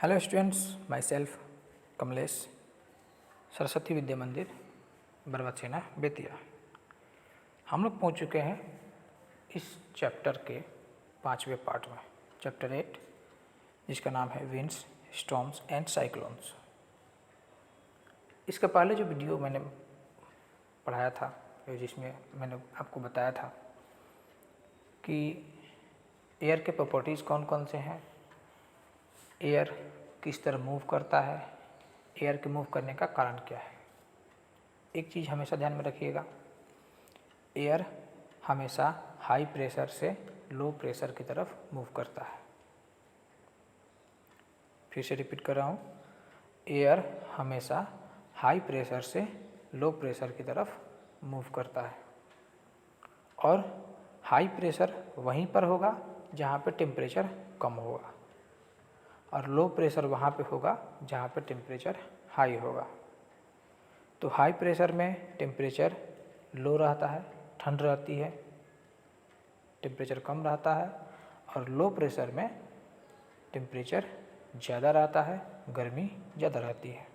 Hello students, myself Kamlesh, Saraswati Vidya Mandir Barbasena Bettiah. हम लोग पहुंच चुके हैं इस चैप्टर के 5वें पार्ट में, चैप्टर 8, जिसका नाम है विंड्स, स्टॉर्म्स एंड साइक्लोन्स। इसके पहले जो वीडियो मैंने पढ़ाया था, जिसमें मैंने आपको बताया था कि एयर के प्रॉपर्टीज़ कौन कौन से हैं, एयर किस तरह मूव करता है, एयर के मूव करने का कारण क्या है। एक चीज़ हमेशा ध्यान में रखिएगा, एयर हमेशा हाई प्रेशर से लो प्रेशर की तरफ मूव करता है। फिर से रिपीट कर रहा हूँ, एयर हमेशा हाई प्रेशर से लो प्रेशर की तरफ मूव करता है और हाई प्रेशर वहीं पर होगा जहाँ पे टेम्परेचर कम होगा और लो प्रेशर वहाँ पे होगा जहाँ पे टेम्परेचर हाई होगा। तो हाई प्रेशर में टेम्परेचर लो रहता है, ठंड रहती है, टेम्परेचर कम रहता है, और लो प्रेशर में टेम्परेचर ज़्यादा रहता है, गर्मी ज़्यादा रहती है।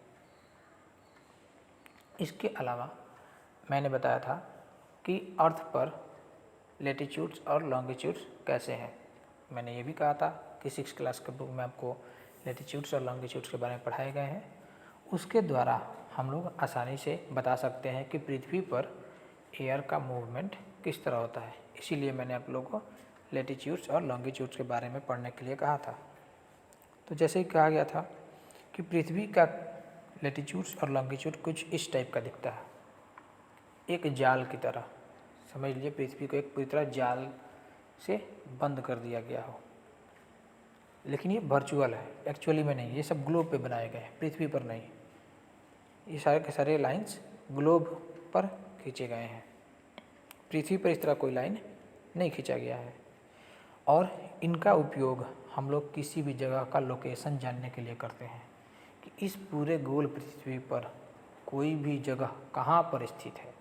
इसके अलावा मैंने बताया था कि अर्थ पर लेटीट्यूड्स और लॉन्गिट्यूड्स कैसे हैं। मैंने ये भी कहा था कि 6 क्लास के बुक में आपको लेटीट्यूड्स और लॉन्गिट्यूड्स के बारे में पढ़ाए गए हैं। उसके द्वारा हम लोग आसानी से बता सकते हैं कि पृथ्वी पर एयर का मूवमेंट किस तरह होता है। इसीलिए मैंने आप लोगों को लेटीट्यूड्स और लॉन्गिट्यूड्स के बारे में पढ़ने के लिए कहा था। तो जैसे ही कहा गया था कि पृथ्वी का लेटीट्यूड्स और लॉन्गिट्यूड कुछ इस टाइप का दिखता है, एक जाल की तरह। समझ लीजिए पृथ्वी को एक पूरी तरह जाल से बंद कर दिया गया हो, लेकिन ये वर्चुअल है, एक्चुअली में नहीं। ये सब ग्लोब पे बनाए गए हैं, पृथ्वी पर नहीं। ये सारे के सारे लाइंस ग्लोब पर खींचे गए हैं, पृथ्वी पर इस तरह कोई लाइन नहीं खींचा गया है। और इनका उपयोग हम लोग किसी भी जगह का लोकेशन जानने के लिए करते हैं कि इस पूरे गोल पृथ्वी पर कोई भी जगह कहाँ पर स्थित है।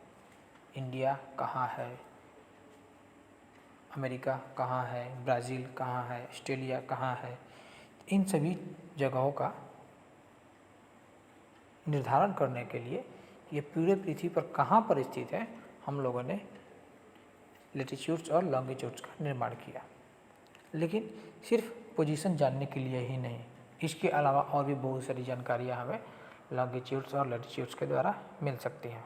इंडिया कहाँ है, अमेरिका कहाँ है, ब्राज़ील कहाँ है, ऑस्ट्रेलिया कहाँ है, इन सभी जगहों का निर्धारण करने के लिए ये पूरे पृथ्वी पर कहाँ पर स्थित है, हम लोगों ने लेटीट्यूड्स और लॉन्गिट्यूड्स का निर्माण किया। लेकिन सिर्फ पोजीशन जानने के लिए ही नहीं, इसके अलावा और भी बहुत सारी जानकारियाँ हमें लॉन्गिट्यूड्स और लेटीट्यूड्स के द्वारा मिल सकती हैं।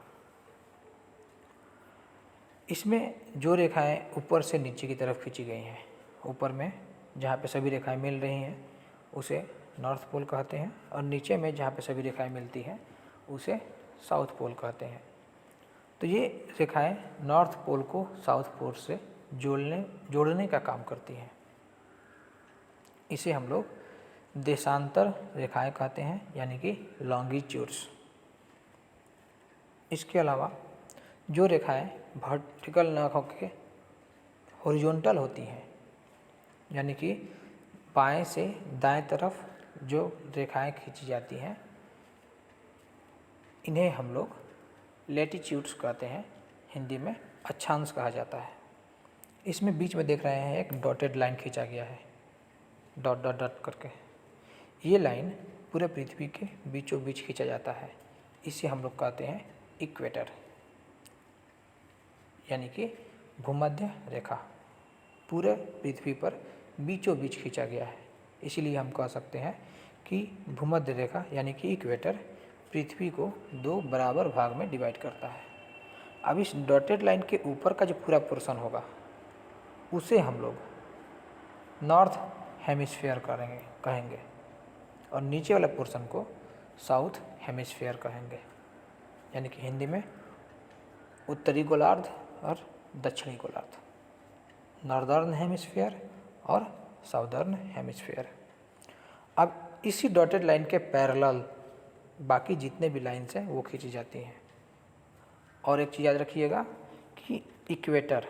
इसमें जो रेखाएं ऊपर से नीचे की तरफ खींची गई हैं, ऊपर में जहाँ पे सभी रेखाएं मिल रही हैं उसे नॉर्थ पोल कहते हैं, और नीचे में जहाँ पे सभी रेखाएं मिलती हैं उसे साउथ पोल कहते हैं। तो ये रेखाएं नॉर्थ पोल को साउथ पोल से जोड़ने का काम करती हैं। इसे हम लोग देशांतर रेखाएं कहते हैं, यानी कि लॉन्गिट्यूड्स। इसके अलावा जो रेखाएं वर्टिकल न होकर हॉरिजॉन्टल होती हैं, यानी कि बाएं से दाएं तरफ जो रेखाएं खींची जाती हैं, इन्हें हम लोग लेटीट्यूड्स कहते हैं, हिंदी में अक्षांश कहा जाता है। इसमें बीच में देख रहे हैं एक डॉटेड लाइन खींचा गया है, डॉट डॉट डॉट करके। ये लाइन पूरे पृथ्वी के बीचों बीच खींचा जाता है। इसे हम लोग कहते हैं इक्वेटर, यानी कि भूमध्य रेखा पूरे पृथ्वी पर बीचों बीच खींचा गया है। इसीलिए हम कह सकते हैं कि भूमध्य रेखा यानी कि इक्वेटर पृथ्वी को 2 बराबर भाग में डिवाइड करता है। अब इस डॉटेड लाइन के ऊपर का जो पूरा पोर्शन होगा उसे हम लोग नॉर्थ हेमिस्फीयर कहेंगे, और नीचे वाले पोर्शन को साउथ हेमिस्फीयर कहेंगे, यानी कि हिंदी में उत्तरी गोलार्ध और दक्षिणी गोलार्ध, नॉर्दर्न हेमिस्फीयर और साउदर्न हेमिस्फीयर। अब इसी डॉटेड लाइन के पैरेलल बाकी जितने भी लाइन्स हैं वो खींची जाती हैं। और एक चीज़ याद रखिएगा कि इक्वेटर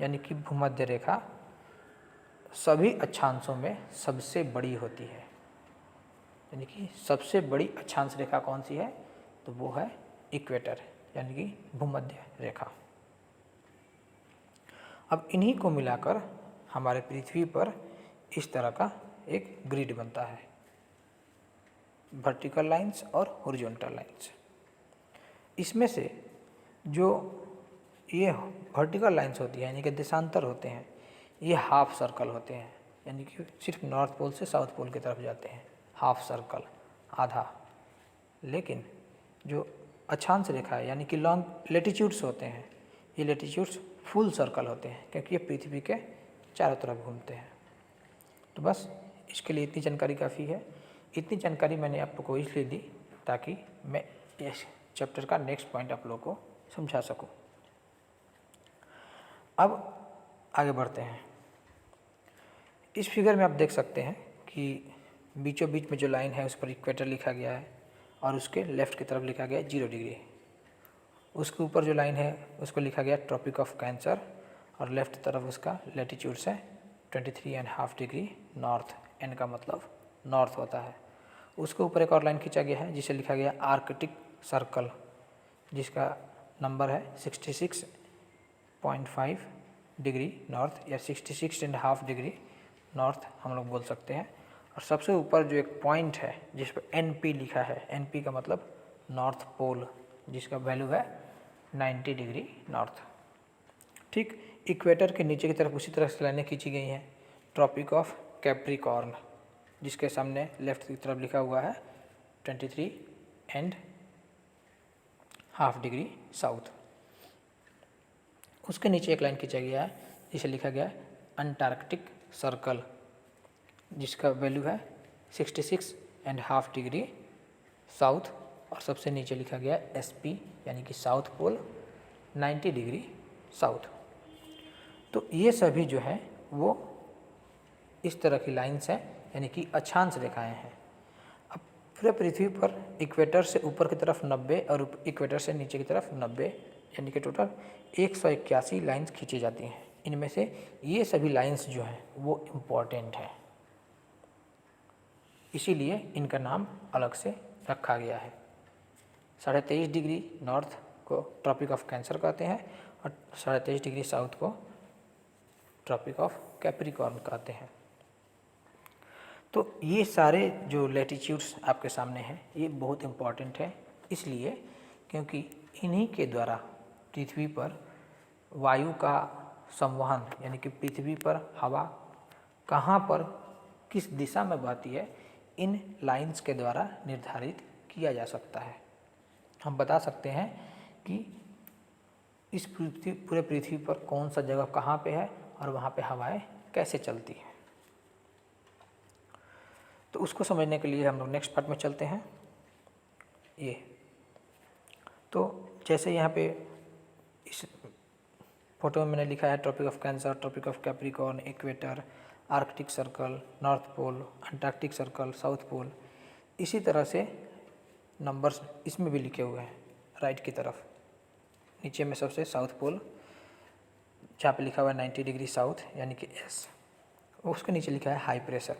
यानी कि भूमध्य रेखा सभी अक्षांशों में सबसे बड़ी होती है, यानी कि सबसे बड़ी अक्षांश रेखा कौन सी है, तो वो है इक्वेटर यानी कि भूमध्य रेखा। अब इन्हीं को मिलाकर हमारे पृथ्वी पर इस तरह का एक ग्रिड बनता है। वर्टिकल लाइंस और हॉरिजॉन्टल लाइंस। इसमें से जो ये वर्टिकल लाइंस होती है यानी कि देशांतर होते हैं, ये हाफ सर्कल होते हैं, यानी कि सिर्फ नॉर्थ पोल से साउथ पोल की तरफ जाते हैं, हाफ सर्कल, आधा। लेकिन जो अक्षांश रेखा है यानी कि लॉन्ग लेटीट्यूड्स होते हैं, ये लेटीट्यूड्स फुल सर्कल होते हैं क्योंकि ये पृथ्वी के चारों तरफ घूमते हैं। तो बस इसके लिए इतनी जानकारी काफ़ी है। इतनी जानकारी मैंने आप लोग को इसलिए दी ताकि मैं इस चैप्टर का नेक्स्ट पॉइंट आप लोग को समझा सकूं। अब आगे बढ़ते हैं। इस फिगर में आप देख सकते हैं कि बीचों बीच में जो लाइन है उस पर इक्वेटर लिखा गया है और उसके लेफ्ट की तरफ लिखा गया है 0 डिग्री। उसके ऊपर जो लाइन है उसको लिखा गया ट्रॉपिक ऑफ कैंसर और लेफ्ट तरफ उसका लेटीट्यूड्स है 23.5 डिग्री नॉर्थ। एन का मतलब नॉर्थ होता है। उसके ऊपर एक और लाइन खींचा गया है जिसे लिखा गया आर्कटिक सर्कल, जिसका नंबर है 66.5 डिग्री नॉर्थ या 66.5 डिग्री नॉर्थ हम लोग बोल सकते हैं। और सबसे ऊपर जो एक पॉइंट है जिस पर NP लिखा है, NP का मतलब नॉर्थ पोल, जिसका वैल्यू है 90 डिग्री नॉर्थ। ठीक इक्वेटर के नीचे की तरफ उसी तरह से लाइनें खींची गई हैं ट्रॉपिक ऑफ कैप्रिकॉर्न, जिसके सामने लेफ्ट की तरफ लिखा हुआ है 23.5 डिग्री साउथ। उसके नीचे एक लाइन खींचा गया है जिसे लिखा गया है अंटार्कटिक सर्कल, जिसका वैल्यू है 66.5 डिग्री साउथ। और सबसे नीचे लिखा गया है SP यानी कि साउथ पोल 90 डिग्री साउथ। तो ये सभी जो है वो इस तरह की लाइंस हैं यानी कि अक्षांश रेखाएं हैं। अब पूरे पृथ्वी पर इक्वेटर से ऊपर की तरफ 90 और इक्वेटर से नीचे की तरफ 90 यानी कि टोटल 181 लाइंस खींची जाती हैं। इनमें से ये सभी लाइंस जो हैं वो इम्पॉर्टेंट हैं, इसीलिए इनका नाम अलग से रखा गया है। 23.5 डिग्री नॉर्थ को ट्रॉपिक ऑफ कैंसर कहते हैं और 23.5 डिग्री साउथ को ट्रॉपिक ऑफ कैप्रिकॉर्न कहते हैं। तो ये सारे जो लैटिट्यूड्स आपके सामने हैं ये बहुत इम्पॉर्टेंट है, इसलिए क्योंकि इन्हीं के द्वारा पृथ्वी पर वायु का संवहन यानी कि पृथ्वी पर हवा कहाँ पर किस दिशा में बहती है इन लाइंस के द्वारा निर्धारित किया जा सकता है। हम बता सकते हैं कि इस पूरे पृथ्वी पर कौन सा जगह कहाँ पे है और वहाँ पे हवाएं कैसे चलती हैं। तो उसको समझने के लिए हम लोग नेक्स्ट पार्ट में चलते हैं। ये तो जैसे यहाँ पे इस फोटो में मैंने लिखा है Tropic of Cancer, Tropic of Capricorn, equator, Arctic Circle, North Pole, Antarctic Circle, South Pole. इसी तरह से नंबर्स इसमें भी लिखे हुए हैं राइट की तरफ। नीचे में सबसे साउथ पोल जहाँ पे लिखा हुआ है 90 डिग्री साउथ यानी कि S, उसके नीचे लिखा है हाई प्रेशर।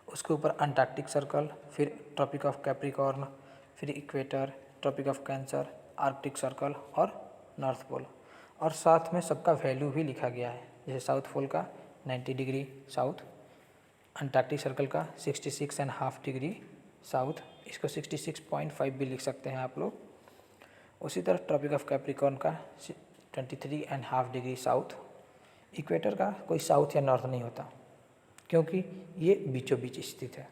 उसके ऊपर अंटार्कटिक सर्कल, फिर ट्रॉपिक ऑफ कैप्रिकॉर्न, फिर equator, Tropic of Cancer, Arctic Circle और नॉर्थ पोल। और साथ में सबका वैल्यू भी लिखा गया है, जैसे साउथ पोल का 90 डिग्री साउथ, अंटार्कटिक सर्कल का 66.5 डिग्री साउथ, इसको 66.5 भी लिख सकते हैं आप लोग। उसी तरह ट्रॉपिक ऑफ कैप्रिकॉर्न का 23.5 डिग्री साउथ। इक्वेटर का कोई साउथ या नॉर्थ नहीं होता क्योंकि ये बीचों बीच स्थित है,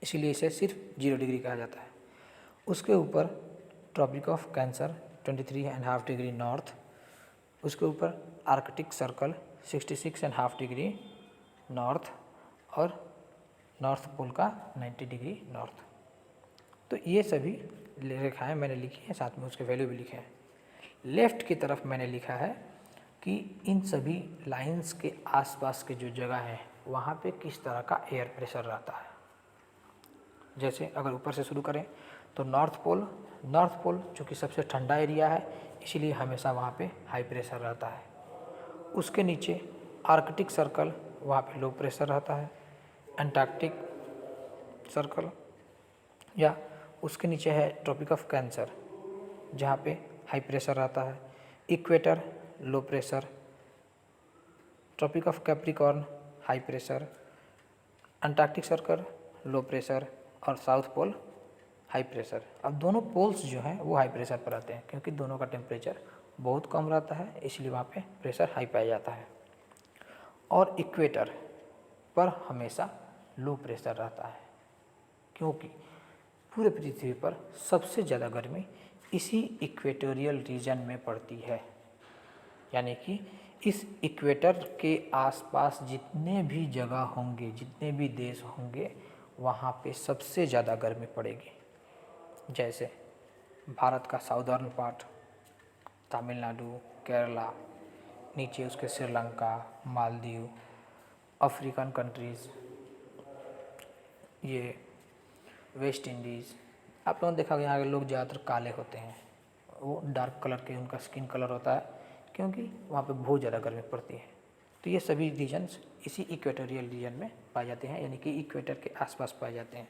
इसीलिए इसे सिर्फ 0 डिग्री कहा जाता है। उसके ऊपर Tropic of Cancer 23.5 degree north, उसके ऊपर आर्कटिक सर्कल 66.5 डिग्री नॉर्थ और नॉर्थ पोल का 90 डिग्री नॉर्थ। तो ये सभी रेखाएं मैंने लिखी हैं, साथ में उसके वैल्यू भी लिखे हैं। लेफ्ट की तरफ मैंने लिखा है कि इन सभी लाइंस के आसपास के जो जगह है वहाँ पे किस तरह का एयर प्रेशर रहता है। जैसे अगर ऊपर से शुरू करें तो नॉर्थ पोल चूँकि सबसे ठंडा एरिया है इसीलिए हमेशा वहाँ पे हाई प्रेशर रहता है। उसके नीचे आर्कटिक सर्कल, वहाँ पे लो प्रेशर रहता है। अंटार्कटिक सर्कल या उसके नीचे है ट्रॉपिक ऑफ कैंसर जहाँ पे हाई प्रेशर रहता है। Equator low pressure, Tropic of Capricorn high pressure, Antarctic Circle low pressure और साउथ पोल हाई प्रेशर। अब दोनों पोल्स जो हैं वो हाई प्रेशर पर आते हैं क्योंकि दोनों का टेम्परेचर बहुत कम रहता है, इसलिए वहाँ पे प्रेशर हाई पाया जाता है। और इक्वेटर पर हमेशा लो प्रेशर रहता है क्योंकि पूरे पृथ्वी पर सबसे ज़्यादा गर्मी इसी इक्वेटोरियल रीजन में पड़ती है। यानी कि इस इक्वेटर के आसपास जितने भी जगह होंगे, जितने भी देश होंगे, वहाँ पे सबसे ज़्यादा गर्मी पड़ेगी। जैसे भारत का साउदर्न पार्ट, तमिलनाडु, केरला, नीचे उसके श्रीलंका, मालदीव, अफ्रीकन कंट्रीज़, ये वेस्ट इंडीज़। आप लोगों ने देखा यहाँ के लोग ज़्यादातर काले होते हैं, वो डार्क कलर के उनका स्किन कलर होता है क्योंकि वहाँ पे बहुत ज़्यादा गर्मी पड़ती है। तो ये सभी रीजन्स इसी इक्वेटोरियल रीजन में पाए जाते हैं, यानी कि इक्वेटर के आसपास पाए जाते हैं।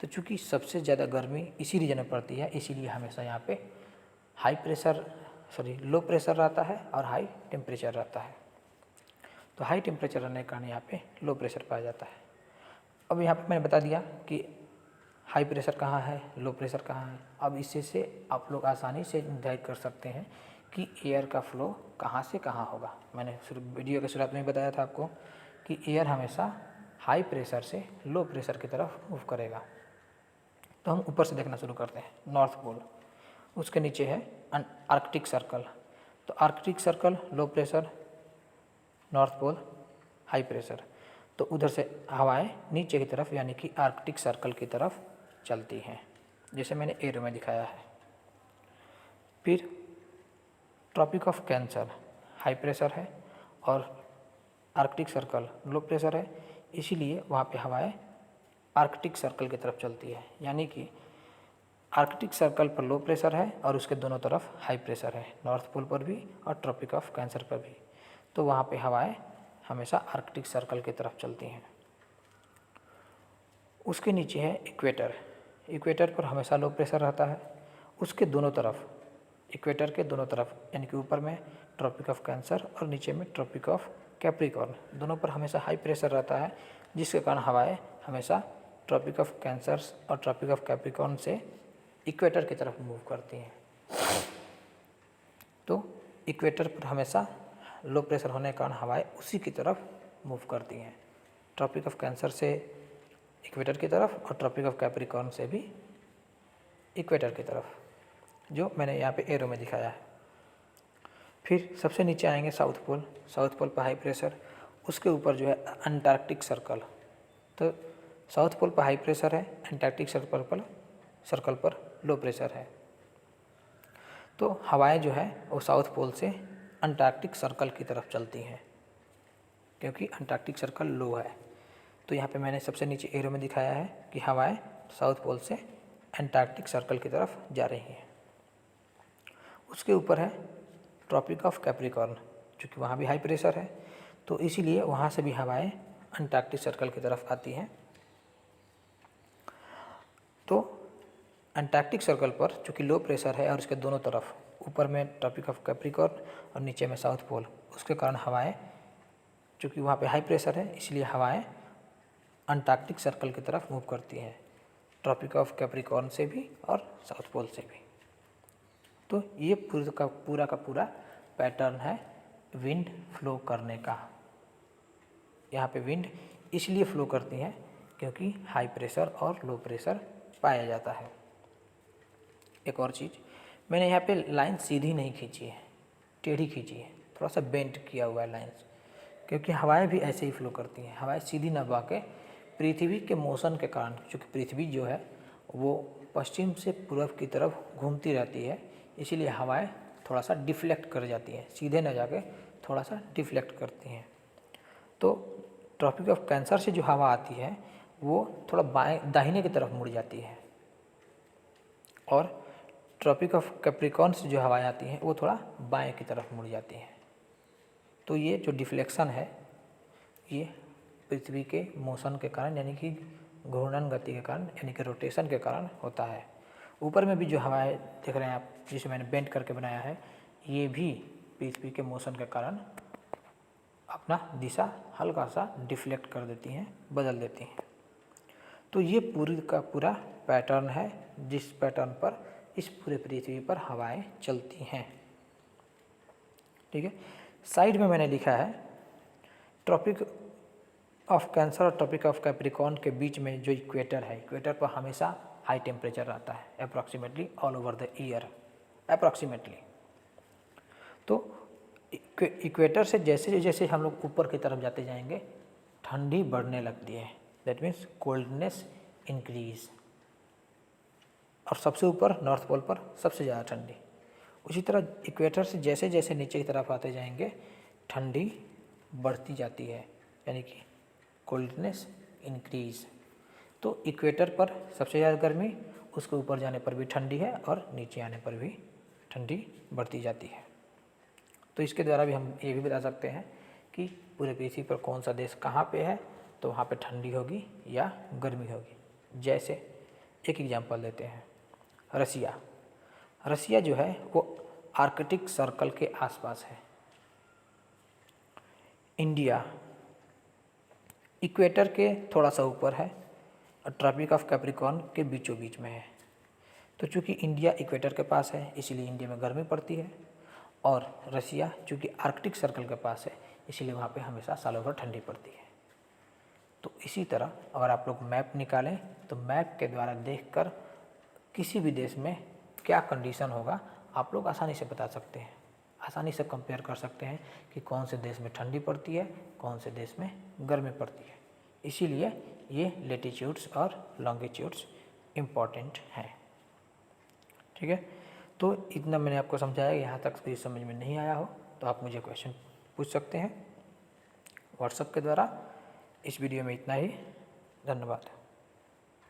तो चूँकि सबसे ज़्यादा गर्मी इसी रीजन में पड़ती है, इसीलिए हमेशा यहाँ पे लो प्रेशर रहता है और हाई टेम्परेचर रहता है। तो हाई टेम्परेचर रहने के कारण यहाँ पे लो प्रेशर पाया जाता है। अब यहाँ पे मैंने बता दिया कि हाई प्रेशर कहाँ है, लो प्रेशर कहाँ है। अब इससे से आप लोग आसानी से निर्धारित कर सकते हैं कि एयर का फ्लो कहाँ से कहाँ होगा। मैंने वीडियो के शुरुआत में बताया था आपको कि एयर हमेशा हाई प्रेशर से लो प्रेशर की तरफ मूव करेगा। तो हम ऊपर से देखना शुरू करते हैं। नॉर्थ पोल, उसके नीचे है आर्कटिक सर्कल। तो Arctic Circle low pressure, North Pole high pressure. तो उधर से हवाएं नीचे की तरफ यानी कि आर्कटिक सर्कल की तरफ चलती हैं, जैसे मैंने एरो में दिखाया है। फिर Tropic of Cancer high pressure है और आर्कटिक सर्कल लो प्रेशर है, इसीलिए वहाँ पे हवाएं आर्कटिक सर्कल की तरफ चलती है। यानी कि आर्कटिक सर्कल पर लो प्रेशर है और उसके दोनों तरफ हाई प्रेशर है, नॉर्थ पोल पर भी और ट्रॉपिक ऑफ कैंसर पर भी। तो वहाँ पे हवाएं हमेशा आर्कटिक सर्कल की तरफ चलती हैं। उसके नीचे है इक्वेटर। इक्वेटर पर हमेशा लो प्रेशर रहता है। उसके दोनों तरफ, इक्वेटर के दोनों तरफ यानी कि ऊपर में ट्रॉपिक ऑफ कैंसर और नीचे में ट्रॉपिक ऑफ कैप्रिकॉर्न, दोनों पर हमेशा हाई प्रेशर रहता है, जिसके कारण हवाएं हमेशा ट्रॉपिक ऑफ कैंसर और ट्रॉपिक ऑफ कैप्रिकॉर्न से इक्वेटर की तरफ मूव करती हैं। तो इक्वेटर पर हमेशा लो प्रेशर होने के कारण हवाएं उसी की तरफ मूव करती हैं, ट्रॉपिक ऑफ कैंसर से इक्वेटर की तरफ और ट्रॉपिक ऑफ कैप्रिकॉर्न से भी इक्वेटर की तरफ, जो मैंने यहाँ पे एरो में दिखाया है। फिर सबसे नीचे आएंगे साउथ पोल। साउथ पोल पर हाई प्रेशर, उसके ऊपर जो है अंटार्कटिक सर्कल। तो साउथ पोल पर हाई प्रेशर है, अंटार्कटिक सर्कल पर लो प्रेशर है। तो हवाएं जो है वो साउथ पोल से अंटार्कटिक सर्कल की तरफ चलती हैं क्योंकि अंटार्कटिक सर्कल लो है। तो यहाँ पे मैंने सबसे नीचे एरो में दिखाया है कि हवाएं साउथ पोल से अंटार्कटिक सर्कल की तरफ जा रही हैं। उसके ऊपर है ट्रॉपिक ऑफ कैप्रिकॉर्न, क्योंकि वहाँ भी हाई प्रेशर है, तो इसीलिए वहाँ से भी हवाएं अंटार्कटिक सर्कल की तरफ आती हैं। तो अंटार्कटिक सर्कल पर चूँकि लो प्रेशर है और उसके दोनों तरफ, ऊपर में ट्रॉपिक ऑफ कैप्रिकॉर्न और नीचे में साउथ पोल, उसके कारण हवाएं, चूँकि वहाँ पे हाई प्रेशर है इसलिए हवाएं अंटार्कटिक सर्कल की तरफ मूव करती हैं, ट्रॉपिक ऑफ कैप्रिकॉर्न से भी और साउथ पोल से भी। तो ये पूरा का पूरा पैटर्न है विंड फ्लो करने का। यहाँ पे विंड इसलिए फ्लो करती हैं क्योंकि हाई प्रेशर और लो प्रेशर पाया जाता है। एक और चीज़, मैंने यहाँ पे लाइन सीधी नहीं खींची है, टेढ़ी खींची है, थोड़ा सा बेंट किया हुआ है लाइन्स, क्योंकि हवाएं भी ऐसे ही फ्लो करती हैं। हवाएं सीधी न बह के पृथ्वी के मोशन के कारण, क्योंकि पृथ्वी जो है वो पश्चिम से पूर्व की तरफ घूमती रहती है, इसीलिए हवाएं थोड़ा सा डिफ्लेक्ट कर जाती हैं, सीधे न जाके थोड़ा सा डिफ्लेक्ट करती हैं। तो ट्रॉपिक ऑफ कैंसर से जो हवा आती है वो थोड़ा बाएं दाहिने की तरफ मुड़ जाती है, और ट्रॉपिक ऑफ कैप्रिकॉर्न से जो हवाएं आती हैं वो थोड़ा बाएं की तरफ मुड़ जाती हैं। तो ये जो डिफ्लेक्शन है ये पृथ्वी के मोशन के कारण, यानी कि घूर्णन गति के कारण, यानी कि रोटेशन के कारण होता है। ऊपर में भी जो हवाएं देख रहे हैं आप, जिसे मैंने बेंड करके बनाया है, ये भी पृथ्वी के मोशन के कारण अपना दिशा हल्का सा डिफ्लेक्ट कर देती हैं, बदल देती हैं। तो ये पूरी का पूरा पैटर्न है जिस पैटर्न पर इस पूरे पृथ्वी पर हवाएं चलती हैं। ठीक है, साइड में मैंने लिखा है ट्रॉपिक ऑफ कैंसर और ट्रॉपिक ऑफ कैप्रिकॉर्न के बीच में जो इक्वेटर है, इक्वेटर पर हमेशा हाई टेम्परेचर रहता है approximately all over the year approximately. तो इक्वेटर से जैसे जैसे हम लोग ऊपर की तरफ जाते जाएंगे ठंडी बढ़ने लगती है, दैट मीन्स कोल्डनेस इंक्रीज, और सबसे ऊपर नॉर्थ पोल पर सबसे ज़्यादा ठंडी। उसी तरह इक्वेटर से जैसे जैसे नीचे की तरफ आते जाएंगे ठंडी बढ़ती जाती है, यानी कि कोल्डनेस इंक्रीज। तो इक्वेटर पर सबसे ज़्यादा गर्मी, उसके ऊपर जाने पर भी ठंडी है और नीचे आने पर भी ठंडी बढ़ती जाती है। तो इसके द्वारा भी हम ये भी बता सकते हैं कि पूरे पृथ्वी पर कौन सा देश कहाँ पे है, तो वहाँ पे ठंडी होगी या गर्मी होगी। जैसे एक एग्जांपल देते हैं, रसिया। रसिया जो है वो आर्कटिक सर्कल के आसपास है। इंडिया इक्वेटर के थोड़ा सा ऊपर है और ट्रॉपिक ऑफ कैप्रिकॉर्न के बीचों बीच में है। तो चूँकि इंडिया इक्वेटर के पास है इसीलिए इंडिया में गर्मी पड़ती है, और रसिया चूँकि आर्कटिक सर्कल के पास है इसीलिए वहाँ पे हमेशा सालों भर ठंडी पड़ती है। तो इसी तरह अगर आप लोग मैप निकालें तो मैप के द्वारा देखकर किसी भी देश में क्या कंडीशन होगा आप लोग आसानी से बता सकते हैं, आसानी से कंपेयर कर सकते हैं कि कौन से देश में ठंडी पड़ती है, कौन से देश में गर्मी पड़ती है। इसीलिए ये लेटीट्यूड्स और लॉन्गिट्यूड्स इम्पॉर्टेंट हैं। ठीक है, तो इतना मैंने आपको समझाया। यहाँ तक कोई समझ में नहीं आया हो तो आप मुझे क्वेश्चन पूछ सकते हैं व्हाट्सएप के द्वारा। इस वीडियो में इतना ही, धन्यवाद।